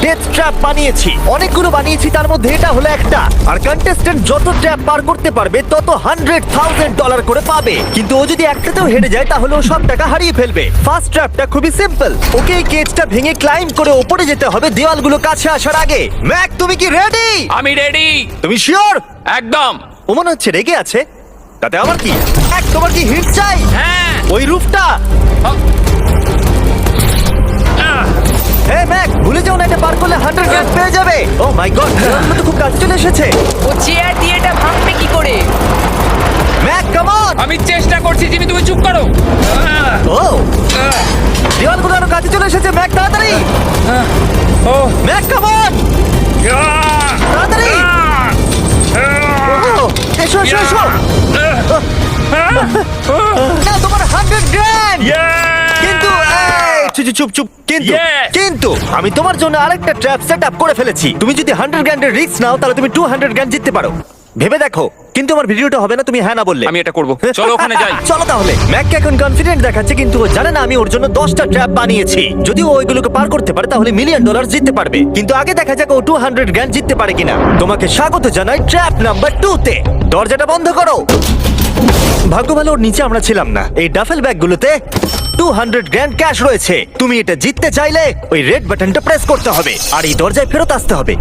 Death trap বানিয়েছি, অনেকগুলো বানিয়েছি, তার মধ্যে এটা হলো একটা। আর কন্টেস্ট্যান্ট যত ট্র্যাপ পার করতে পারবে তত $100,000 করে পাবে। কিন্তু ও যদি একটাতেও হেরে যায় তাহলে ও সব টাকা হারিয়ে ফেলবে। ফার্স্ট ট্র্যাপটা খুবই সিম্পল, ওকে এই কেজটা ভেঙে ক্লাইম্ব করে উপরে যেতে হবে দেওয়ালগুলো কাছে আসার আগে। ম্যাক, তুমি কি রেডি? আমি রেডি। তুমি শিওর? একদম। ও মনে হচ্ছে রেগে আছে। তাতে আমার কি? ম্যাক, তোমার কি হিট চাই? হ্যাঁ। ওই রুফটা। ম্যাক, ভুলে যাও না, এটা পার করলে 100,000 পেয়ে যাবে। ও মাই গড, তো খুব কাছে চলে এসেছে। ও চেয়ার দিয়ে এটা ভাঙবে কি করে? Mac, come on. আমি চেষ্টা করছি জিমি, তুমি চুপ করো। ও, দেওয়ালগুলো আরো কাছে চলে এসেছে। ম্যাক, তাড়াতাড়ি। ও ম্যাক, কাম অন, তাড়াতাড়ি। ও, এসো এসো এসো। না, তোমার 100,000। কিন্তু চুপ চুপ চুপ। কিন্তু Yes! কিন্তু আমি তোমার জন্য আরেকটা ট্র্যাপ সেট আপ করে ফেলেছি। তুমি যদি 100,000 এর রিস্ক নাও তাহলে তুমি 200,000 জিততে পারো। ভেবে দেখো। কিন্তু আমার ভিডিওটা হবে না তুমি হ্যাঁ না বললে। আমি এটা করব। চলো ওখানে যাই। চলো তাহলে। ম্যাক এখন কনফিডেন্ট দেখাচ্ছে, কিন্তু ও জানে না আমি ওর জন্য 10টা ট্র্যাপ বানিয়েছি। যদি ও ওইগুলোকে পার করতে পারে তাহলে $1,000,000 জিততে পারবে। কিন্তু আগে দেখা যাক ও 200,000 জিততে পারে কিনা। তোমাকে স্বাগত জানাই ট্র্যাপ নাম্বার 2 তে। দরজাটা বন্ধ করো। ভাগ্য ভালো ওর নিচে আমরা ছিলাম না। এই ডাফেল ব্যাগগুলোতে $200,000 ক্যাশ রয়েছে। তুমি এটা জিততে চাইলে ওই রেড বাটনটা প্রেস করতে হবে আর এই দরজায় ফেরত আসতে হবে।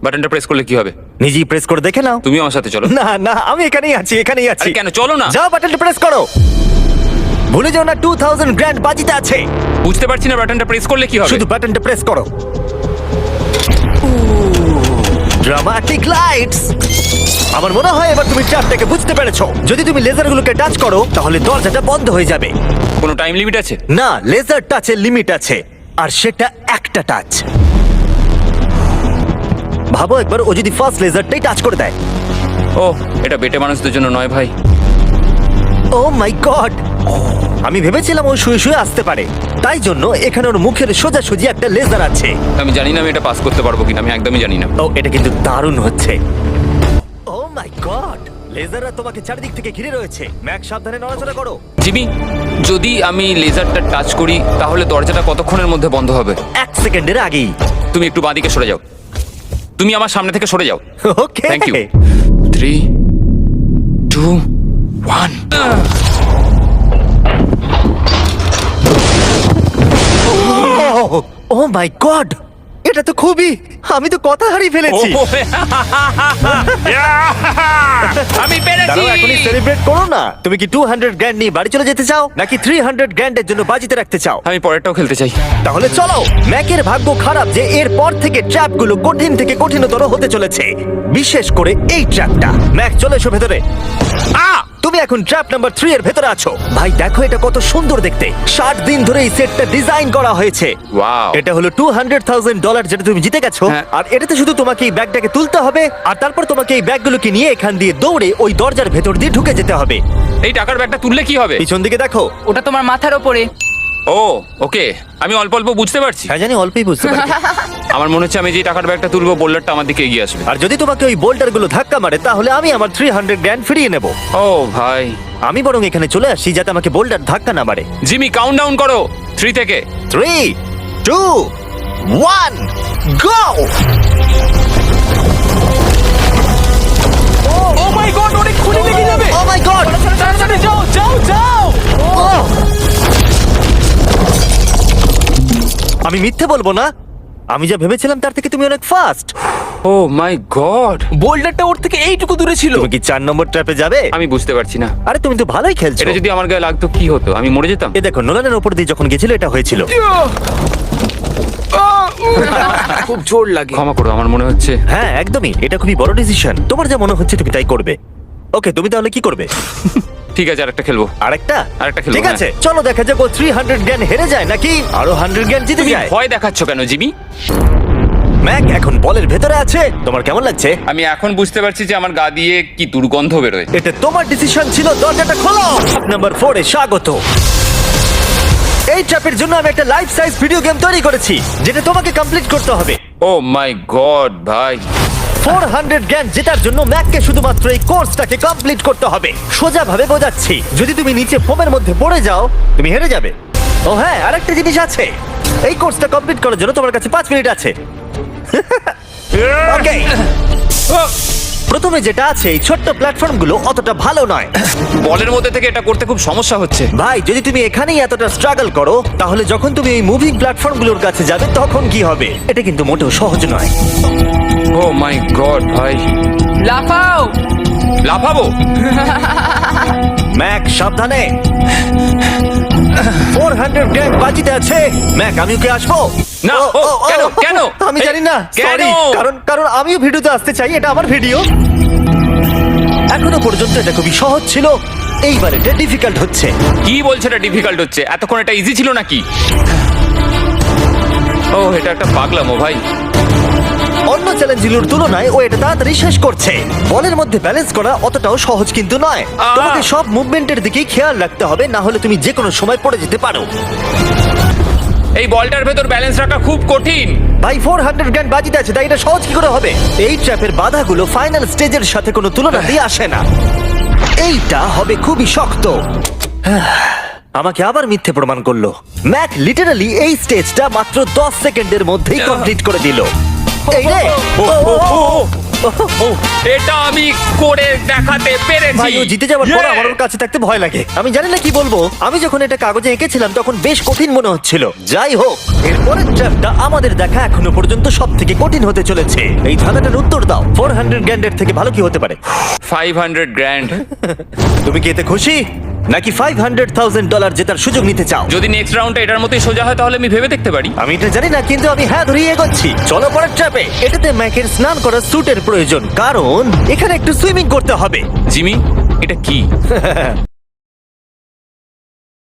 বাটনটা প্রেস করলে কি হবে? নিজেই প্রেস করে দেখে নাও। তুমি আমার সাথে চলো। না না, আমি এখানেই আছি, এখানেই আছি। আরে কেন, চলো না। যাও, বাটনটা প্রেস করো। ভুলে যাও না $2,000 বাজিতে আছে। বুঝতে পারছি না বাটনটা প্রেস করলে কি হবে। শুধু বাটনটা প্রেস করো। Dramatic lights. আমার মনে হয় এবার তুমি ট্র্যাপটাকে বুঝতে পেরেছো। যদি তুমি লেজারগুলোকে টাচ করো তাহলে দরজাটা বন্ধ হয়ে যাবে। কোনো টাইম লিমিট আছে? না, লেজার টাচের লিমিট আছে, আর সেটা একটা টাচ। ভাবো একবার, ও যদি ফার্স্ট লেজারটাই টাচ করে দেয়। ও, এটা বেটে মানুষদের জন্য নয় ভাই। ও মাই গড, আমি ভেবেছিলাম ও শুয়ে শুয়ে আসতে পারে, তাই জন্য এখানে ওর মুখের সোজাসুজি একটা লেজার আছে। আমি জানি না আমি এটা পাস করতে পারবো কিনা, আমি একদমই জানি না। ও, এটা কিন্তু দারুণ হচ্ছে। ও মাই গড, লেজাররা তোমাকে চারিদিক থেকে ঘিরে রয়েছে। ম্যাক, সাবধানে নড়াচড়া করো। জিমি, যদি আমি লেজারটা টাচ করি তাহলে দরজাটা কতক্ষণের মধ্যে বন্ধ হবে? 1 সেকেন্ডের আগেই। তুমি একটু বাঁদিকে সরে যাও। তুমি আমার সামনে থেকে সরে যাও। Okay, thank you. 3, 2, 1। Oh my god, এটা তো খুবই, আমি তো কথা হারিয়ে ফেলেছি। আমি পেরেছি। দাঁড়াও, এখনই সেলিব্রেট করো না। তুমি কি 200,000 নিয়ে বাড়ি চলে যেতে চাও নাকি 300,000 এর জন্য বাজিতে রাখতে চাও? আমি পরেরটাও খেলতে চাই। তাহলে চলো। ম্যাকের ভাগ্য খারাপ যে এর পর থেকে ট্র্যাপগুলো কঠিন থেকে কঠিনতর হতে চলেছে, বিশেষ করে এই ট্র্যাপটা। ম্যাক, চলে এসো ভেতরে। তুমি এখন ট্র্যাপ নাম্বার 3 এর ভেতরে আছো। ভাই দেখো এটা কত সুন্দর দেখতে। 60 দিন ধরে এই সেটটা ডিজাইন করা হয়েছে। ওয়াও। এটা হলো $200,000 যেটা তুমি জিতে গেছো। হ্যাঁ। আর এটাতে শুধু তোমাকে এই ব্যাগটাকে তুলতে হবে, আর তারপর তোমাকে এই ব্যাগগুলোকে নিয়ে এখান দিয়ে দৌড়ে ওই দরজার ভেতর দিয়ে ঢুকে যেতে হবে। এই টাকার ব্যাগটা তুললে কি হবে? পিছন দিকে দেখো। ওটা তোমার মাথার ওপরে। ও ওকে, আমি অল্প অল্প বুঝতে পারছি। হ্যাঁ জানি, অল্পই বুঝতে পারি। আমার মনে হচ্ছে আমি যে টাকার ব্যাগটা তুলবো বোল্ডারটা আমার দিকে এগিয়ে আসবে। আর যদি তোমাকে ওই বোল্ডারগুলো ধাক্কা মারে তাহলে আমি আমার $300,000 ফিরিয়ে নেব। ও ভাই। আমি বরং এখানে চলে আসি যাতে আমাকে বোল্ডার ধাক্কা না মারে। জিমি, কাউন্টডাউন করো 3 থেকে। 3, 2, 1, গো! ও মাই গড, অনেক খুলে লেগে যাবে। ও মাই গড! তাড়াতাড়ি যাও যাও যাও। আমি মিথ্যে বলবো না, আমি যা ভেবেছিলাম তার থেকে তুমি অনেক ফাস্ট। ও মাই গড, বোল্ডারটা ওর থেকে এইটুকু দূরে ছিল। তুমি কি 4 নম্বর ট্র্যাপে যাবে? আমি বুঝতে পারছি না। আরে তুমি তো ভালোই খেলছো। এটা যদি আমার গায়ে লাগতো কি হতো? আমি মরে যেতাম। এ দেখো, নোলানের উপর দিয়ে যখন গেছিল এটা হয়েছিল। খুব জোর লাগে। ক্ষমা করো, আমার মনে হচ্ছে। হ্যাঁ একদমই, এটা খুবই বড় ডিসিশন। তোমার যা মনে হচ্ছে তুমি তাই করবে। ওকে, তুমি তাহলে কি করবে? ঠিক আছে, আরেকটা খেলবো। আরেকটা খেলবো, ঠিক আছে, চলো দেখা যাক ও 300,000 হেরে যায় নাকি আরো 100,000 জিতে তুমি যায়। ভয় দেখাচ্ছ কেন জিমি? ম্যাক এখন বলের ভেতরে আছে। তোমার কেমন লাগছে? আমি এখন বুঝতে পারছি যে আমার গা দিয়ে কি দুর্গন্ধ বেরোয়। এটা তোমার ডিসিশন ছিল। দরজাটা খোলো। নাম্বার 4 এ স্বাগত। এই ট্র্যাপের জন্য আমি একটা লাইফ সাইজ ভিডিও গেম তৈরি করেছি যেটা তোমাকে কমপ্লিট করতে হবে। ও মাই গড ভাই, 400,000 জেতার জন্য ম্যাককে শুধুমাত্র এই কোর্সটাকে কমপ্লিট করতে হবে। সোজা ভাবে বোঝাচ্ছি, যদি তুমি নিচে ফোমের মধ্যে পড়ে যাও তুমি হেরে যাবে। ও হ্যাঁ, আরেকটা জিনিস আছে, এই কোর্সটা কমপ্লিট করার জন্য তোমার কাছে 5 মিনিট আছে। ওকে প্রথমে যেটা আছে এই ছোট্ট প্ল্যাটফর্মগুলো অতটা ভালো নয়। বলের মধ্যে থেকে এটা করতে খুব সমস্যা হচ্ছে। ভাই যদি তুমি এখানেই এতটা স্ট্রাগল করো তাহলে যখন তুমি এই মুভিং প্ল্যাটফর্মগুলোর কাছে যাবে তখন কি হবে? এটা কিন্তু মোটেও সহজ নয়। ও মাই গড ভাই, লাফাও। লাফাবো? ম্যাক সাবধানে, 400 গ্র্যান্ড বাজিতে আছে। ম্যাক আমি ওকে আসবো? না, কেন, কেন? আমি জানি না, কেন? সরি। কারণ আমিও ভিডিওতে আসতে চাই, এটা আমার ভিডিও। এখনো পর্যন্ত এটা খুবই সহজ ছিল, এইবার এটা ডিফিকাল্ট হচ্ছে। কি বলছে এটা ডিফিকাল্ট হচ্ছে? এতক্ষণ এটা ইজি ছিল নাকি? ও এটা একটা পাগলামো ভাই। অন্য চ্যালেঞ্জগুলোর তুলনায় ও এটা তাড়াতাড়ি শেষ করছে। বলের মধ্যে ব্যালেন্স করা অতটাও সহজ কিন্তু নয়। তোমাকে সব মুভমেন্টের দিকেই খেয়াল রাখতে হবে, না হলে তুমি যে কোনো সময় পড়ে যেতে পারো। এই বলটার ভেতর ব্যালেন্স রাখা খুব কঠিন। ভাই 400 গ্র্যান্ড বাজিতে আছে, তাই এটা সহজ কি করে হবে? এই ট্র্যাপের বাধাগুলো ফাইনাল স্টেজের সাথে কোনো তুলনাতেই আসে না। এইটা হবে খুবই শক্ত। আমাকে আবার মিথ্যে প্রমাণ করলো। ম্যাক লিটারালি এই স্টেজটা মাত্র 10 সেকেন্ডের মধ্যেই কমপ্লিট করে দিল। এই রে, এটা আমি করে দেখাতে পেরেছি। ভাই ও জিতে যাওয়ার পর আমার ওর কাছে থাকতে ভয় লাগে। আমি জানি না কি বলবো। আমি যখন এটা কাগজে এঁকেছিলাম তখন বেশ কঠিন মনে হচ্ছিল। যাই হোক, এরপরের ট্র্যাপটা আমাদের দেখা এখনো পর্যন্ত সব থেকে কঠিন হতে চলেছে। এই ধাঁধাটার উত্তর দাও, 400 গ্র্যান্ডের থেকে ভালো কি হতে পারে? 500 গ্র্যান্ড। তুমি কি এতে খুশি, নাকি $500,000 জেতার সুযোগ নিতে চাও? যদি নেক্সট রাউন্ডে এটার মতোই সোজা হয় তাহলে আমি ভেবে দেখতে পারি। আমি এটা জানি না, কিন্তু আমি হ্যাঁ ধরিয়ে এগোচ্ছি। চলো পরের ট্র্যাপে। এটাতে ম্যাকের স্নান করার স্যুটের প্রয়োজন, কারণ এখানে একটু সুইমিং করতে হবে। জিমি, এটা কি?